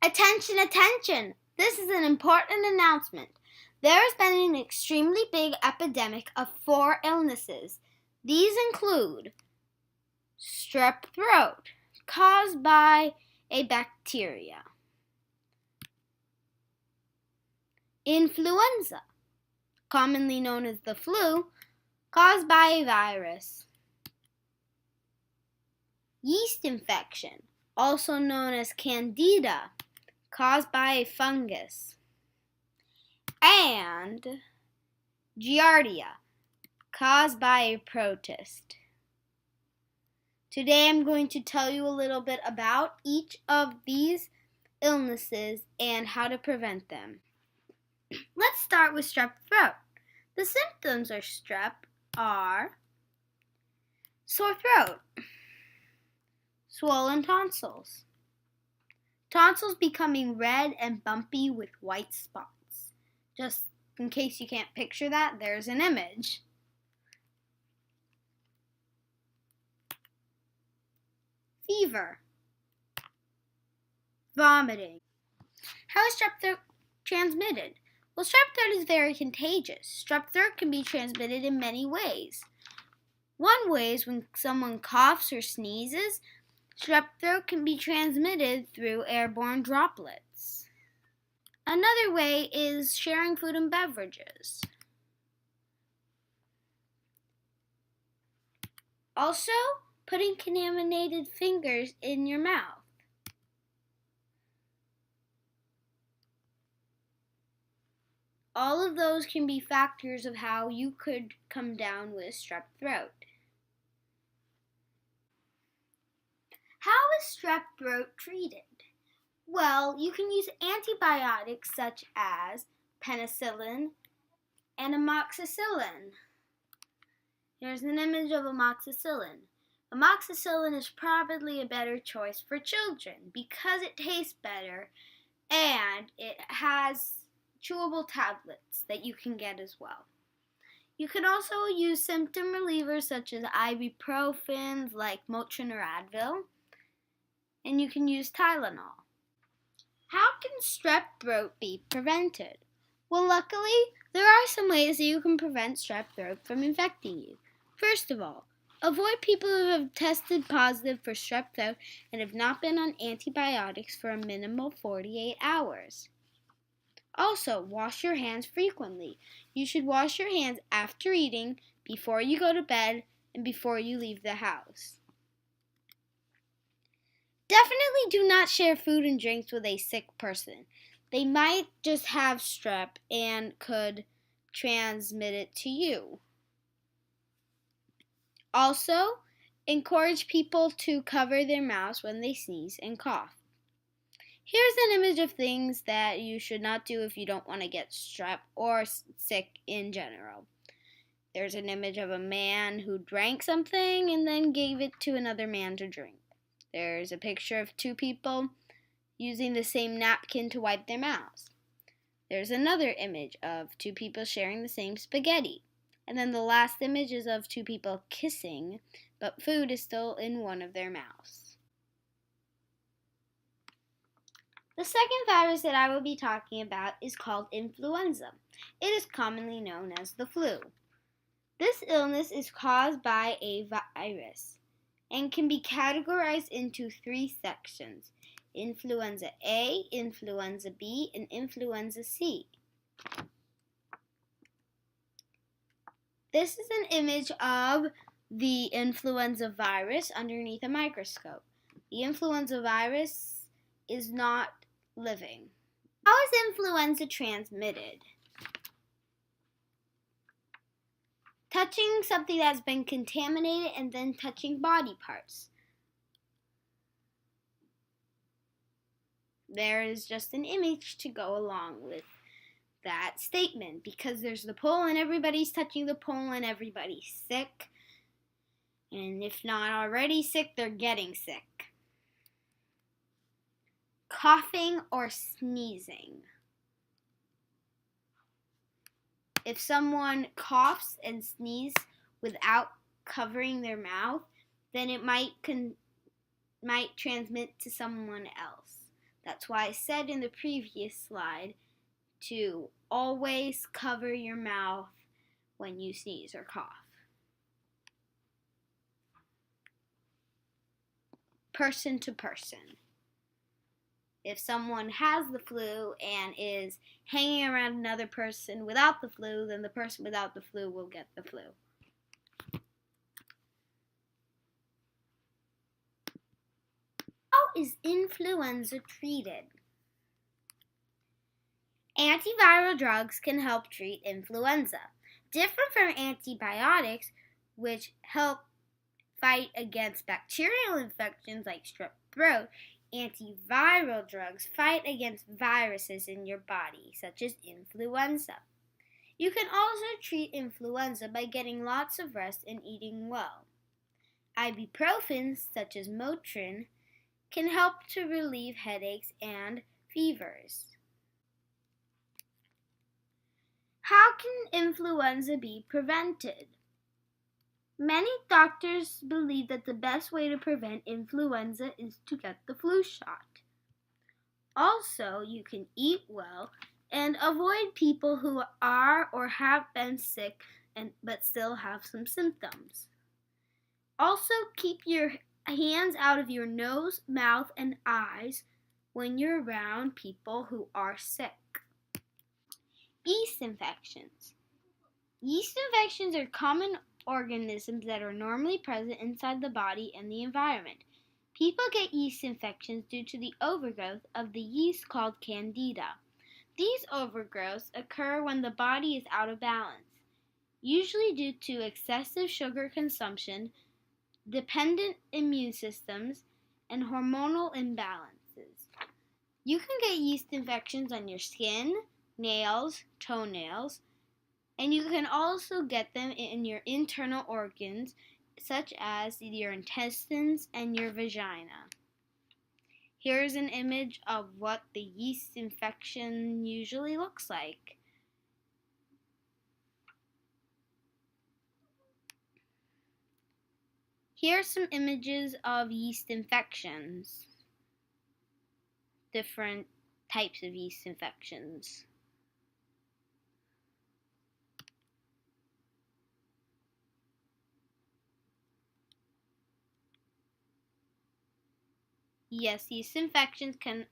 Attention, attention! This is an important announcement. There has been an extremely big epidemic of 4 illnesses. These include strep throat, caused by a bacteria; influenza, commonly known as the flu, caused by a virus; yeast infection, also known as candida, caused by a fungus; and giardia, caused by a protist. Today I'm going to tell you a little bit about each of these illnesses and how to prevent them. Let's start with strep throat. The symptoms of strep are sore throat, swollen tonsils, tonsils becoming red and bumpy with white spots. Just in case you can't picture that, there's an image. Fever, vomiting. How is strep throat transmitted? Well, strep throat is very contagious. Strep throat can be transmitted in many ways. One way is when someone coughs or sneezes. Strep throat can be transmitted through airborne droplets. Another way is sharing food and beverages. Also, putting contaminated fingers in your mouth. All of those can be factors of how you could come down with strep throat. How is strep throat treated? Well, you can use antibiotics such as penicillin and amoxicillin. Here's an image of amoxicillin. Amoxicillin is probably a better choice for children because it tastes better and it has chewable tablets that you can get as well. You can also use symptom relievers such as ibuprofen like Motrin or Advil, and you can use Tylenol. How can strep throat be prevented? Well, luckily, there are some ways that you can prevent strep throat from infecting you. First of all, avoid people who have tested positive for strep throat and have not been on antibiotics for a minimum of 48 hours. Also, wash your hands frequently. You should wash your hands after eating, before you go to bed, and before you leave the house. Definitely do not share food and drinks with a sick person. They might just have strep and could transmit it to you. Also, encourage people to cover their mouths when they sneeze and cough. Here's an image of things that you should not do if you don't want to get strep or sick in general. There's an image of a man who drank something and then gave it to another man to drink. There's a picture of 2 people using the same napkin to wipe their mouths. There's another image of 2 people sharing the same spaghetti. And then the last image is of 2 people kissing, but food is still in one of their mouths. The second virus that I will be talking about is called influenza. It is commonly known as the flu. This illness is caused by a virus and can be categorized into 3 sections: influenza A, influenza B, and influenza C. This is an image of the influenza virus underneath a microscope. The influenza virus is not living. How is influenza transmitted? Touching something that's been contaminated and then touching body parts. There is just an image to go along with that statement because there's the pole and everybody's touching the pole and everybody's sick. And if not already sick, they're getting sick. Coughing or sneezing. If someone coughs and sneezes without covering their mouth, then it might transmit to someone else. That's why I said in the previous slide to always cover your mouth when you sneeze or cough. Person to person. If someone has the flu and is hanging around another person without the flu, then the person without the flu will get the flu. How is influenza treated? Antiviral drugs can help treat influenza. Different from antibiotics, which help fight against bacterial infections like strep throat, antiviral drugs fight against viruses in your body, such as influenza. You can also treat influenza by getting lots of rest and eating well. Ibuprofen, such as Motrin, can help to relieve headaches and fevers. How can influenza be prevented? Many doctors believe that the best way to prevent influenza is to get the flu shot. Also, you can eat well and avoid people who are or have been sick but still have some symptoms. Also, keep your hands out of your nose, mouth, and eyes when you're around people who are sick. Yeast infections. Yeast infections are common organisms that are normally present inside the body and the environment. People get yeast infections due to the overgrowth of the yeast called Candida. These overgrowths occur when the body is out of balance, usually due to excessive sugar consumption, dependent immune systems, and hormonal imbalances. You can get yeast infections on your skin, nails, toenails, and you can also get them in your internal organs, such as your intestines and your vagina. Here's an image of what the yeast infection usually looks like. Here are some images of yeast infections. Different types of yeast infections. Yes, yeast infections can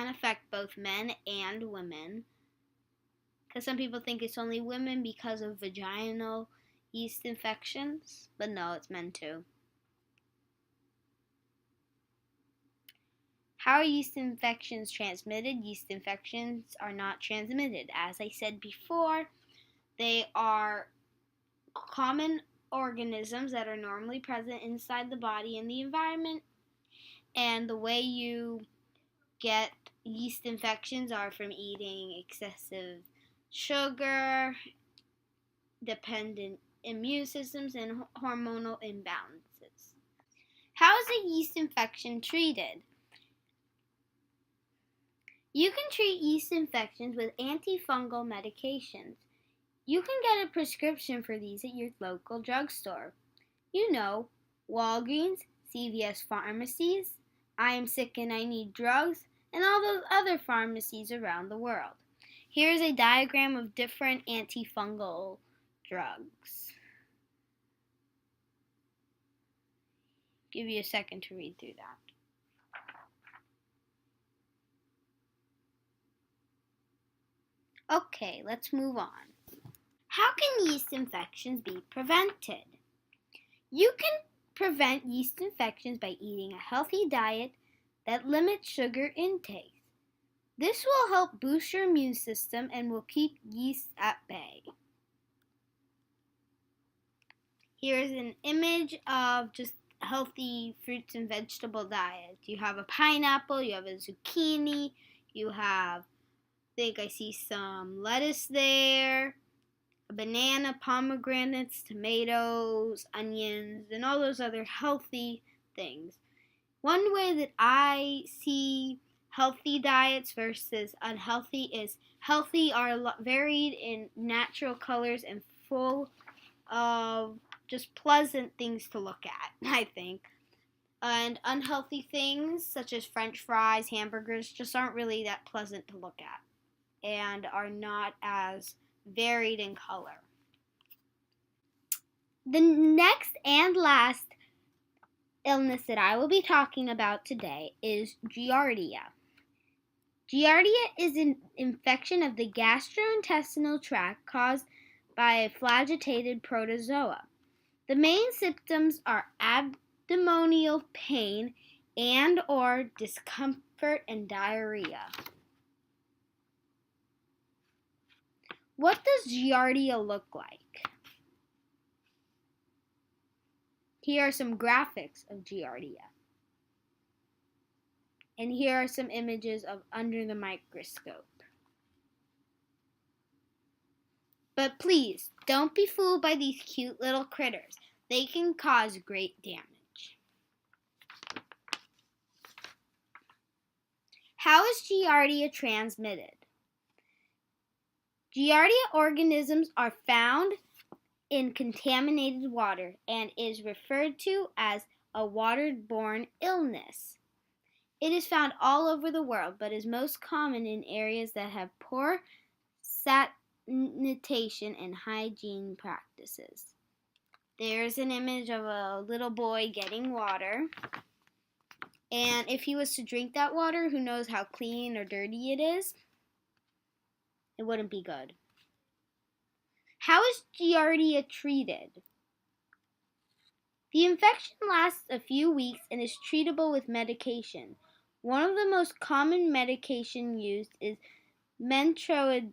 affect both men and women. Because some people think it's only women because of vaginal yeast infections, but no, it's men too. How are yeast infections transmitted? Yeast infections are not transmitted. As I said before, they are common organisms that are normally present inside the body and the environment. And the way you get yeast infections are from eating excessive sugar, dependent immune systems, and hormonal imbalances. How is a yeast infection treated? You can treat yeast infections with antifungal medications. You can get a prescription for these at your local drugstore. You know, Walgreens, CVS pharmacies, I Am Sick and I Need Drugs, and all those other pharmacies around the world. Here's a diagram of different antifungal drugs. Give you a second to read through that. Okay, let's move on. How can yeast infections be prevented? You can prevent yeast infections by eating a healthy diet that limits sugar intake. This will help boost your immune system and will keep yeast at bay. Here's an image of just healthy fruits and vegetable diet. You have a pineapple, you have a zucchini, you have, I think I see some lettuce there, a banana, pomegranates, tomatoes, onions, and all those other healthy things. One way that I see healthy diets versus unhealthy is healthy are varied in natural colors and full of just pleasant things to look at, I think. And unhealthy things such as French fries, hamburgers just aren't really that pleasant to look at and are not as varied in color. The next and last illness that I will be talking about today is Giardia. Giardia is an infection of the gastrointestinal tract caused by a flagellated protozoa. The main symptoms are abdominal pain and or discomfort and diarrhea. What does Giardia look like? Here are some graphics of Giardia. And here are some images of under the microscope. But please, don't be fooled by these cute little critters. They can cause great damage. How is Giardia transmitted? Giardia organisms are found in contaminated water and is referred to as a waterborne illness. It is found all over the world, but is most common in areas that have poor sanitation and hygiene practices. There's an image of a little boy getting water. And if he was to drink that water, who knows how clean or dirty it is? It wouldn't be good. How is Giardia treated? The infection lasts a few weeks and is treatable with medication. One of the most common medication used is metronidazole.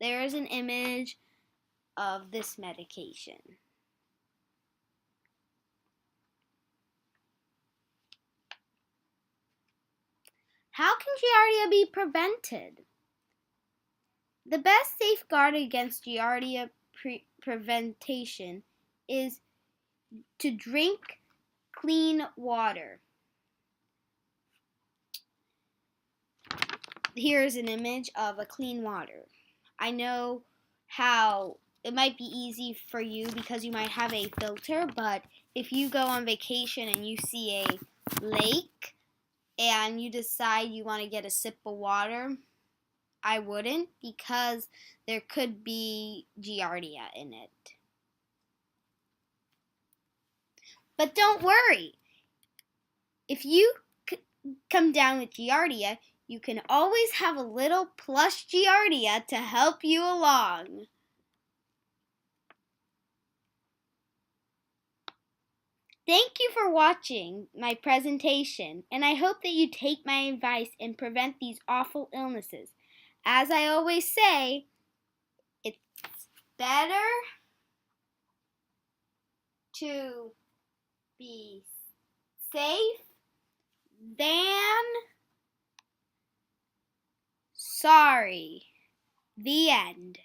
There is an image of this medication. How can Giardia be prevented? The best safeguard against Giardia prevention is to drink clean water. Here's an image of a clean water. I know how it might be easy for you because you might have a filter, but if you go on vacation and you see a lake and you decide you want to get a sip of water, I wouldn't, because there could be Giardia in it. But don't worry. If you come down with Giardia, you can always have a little plush Giardia to help you along. Thank you for watching my presentation, and I hope that you take my advice and prevent these awful illnesses. As I always say, it's better to be safe than sorry. The end.